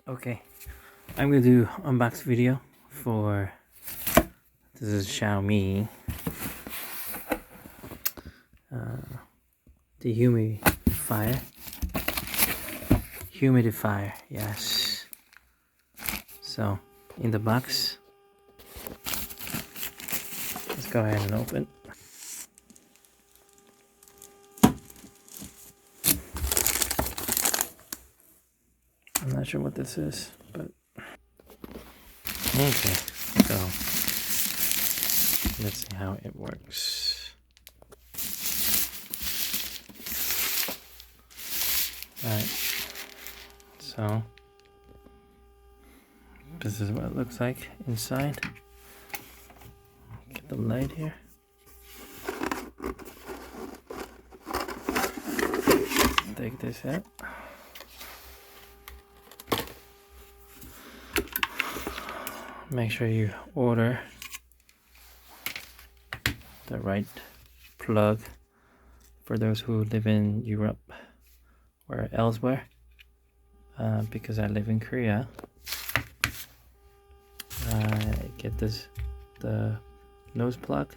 Okay, I'm gonna do unbox video for this is Xiaomi the humidifier, yes. So in the box, let's go ahead and open. I'm not sure what this is, but okay, so let's see how it works. Alright, so this is what it looks like inside. Get the light here. Take this out. Make sure you order the right plug for those who live in Europe or elsewhere, because I live in Korea. Get the nose plug,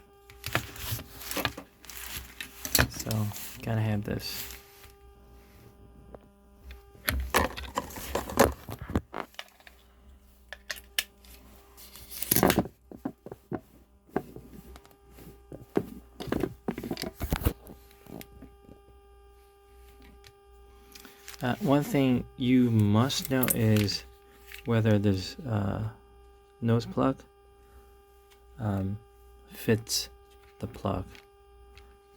so gotta have this. One thing you must know is whether this nose plug fits the plug,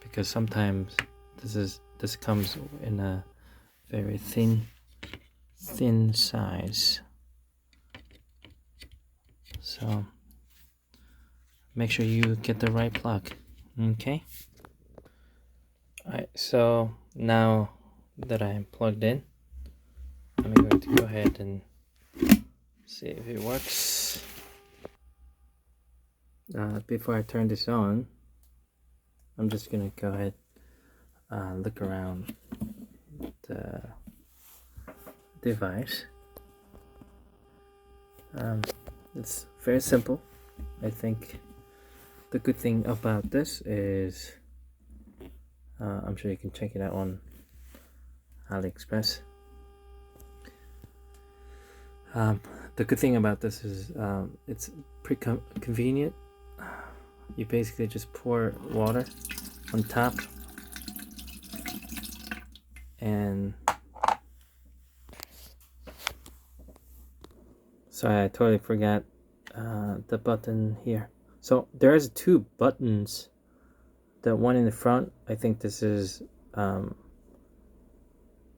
because sometimes this comes in a very thin size, so make sure you get the right plug. Okay, alright, so now that I am plugged in, I'm going to go ahead and see if it works. Before I turn this on, I'm just gonna go ahead look around the device. It's very simple. I think the good thing about this is I'm sure you can check it out on AliExpress. The good thing about this is it's pretty convenient. You basically just pour water on top, and sorry, I totally forgot the button here. So there's two buttons. The one in the front, I think this is the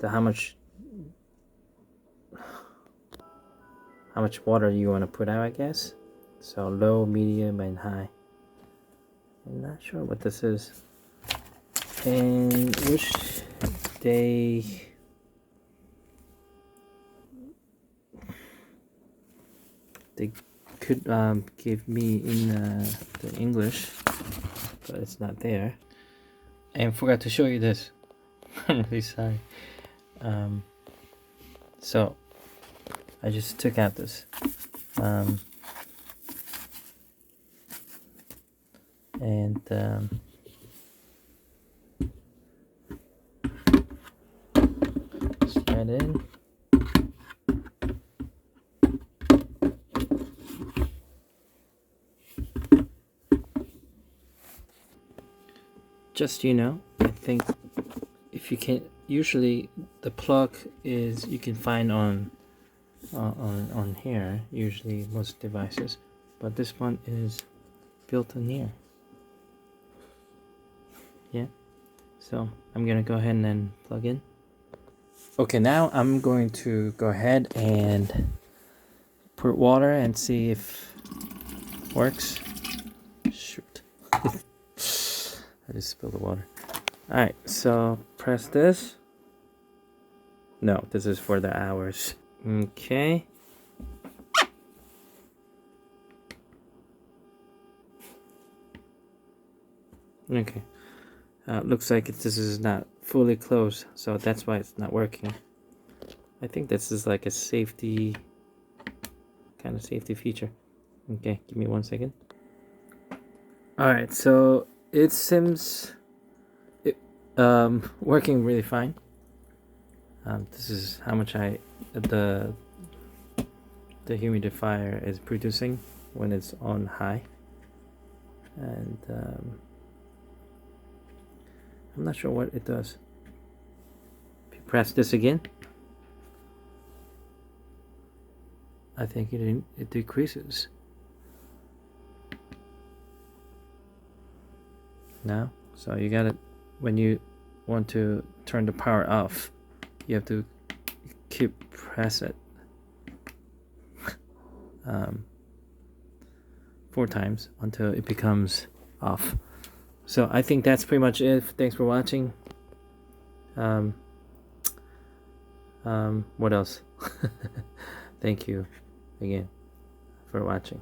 how much water you want to put out, I guess. So low, medium, and high. I'm not sure what this is. And wish they could give me in the English, but it's not there. And forgot to show you this. I'm really sorry. So I just took out this and slide in. Just I think if you can, usually the plug is you can find on here, usually most devices, but this one is built in here. Yeah, so I'm gonna go ahead and then plug in. Okay, now I'm going to go ahead and put water and see if it works. Shoot. I just spilled the water. Alright, so press this. No, this is for the hours. Okay. Okay. Looks like this is not fully closed, so that's why it's not working. I think this is like a safety kind of safety feature. Okay, give me 1 second. All right, so it seems working really fine. This is how much the humidifier is producing when it's on high, and I'm not sure what it does. If you press this again, I think it decreases. Now, so you got it. When you want to turn the power off, you have to keep press it 4 times until it becomes off. So I think that's pretty much it. Thanks for watching. What else? Thank you again for watching.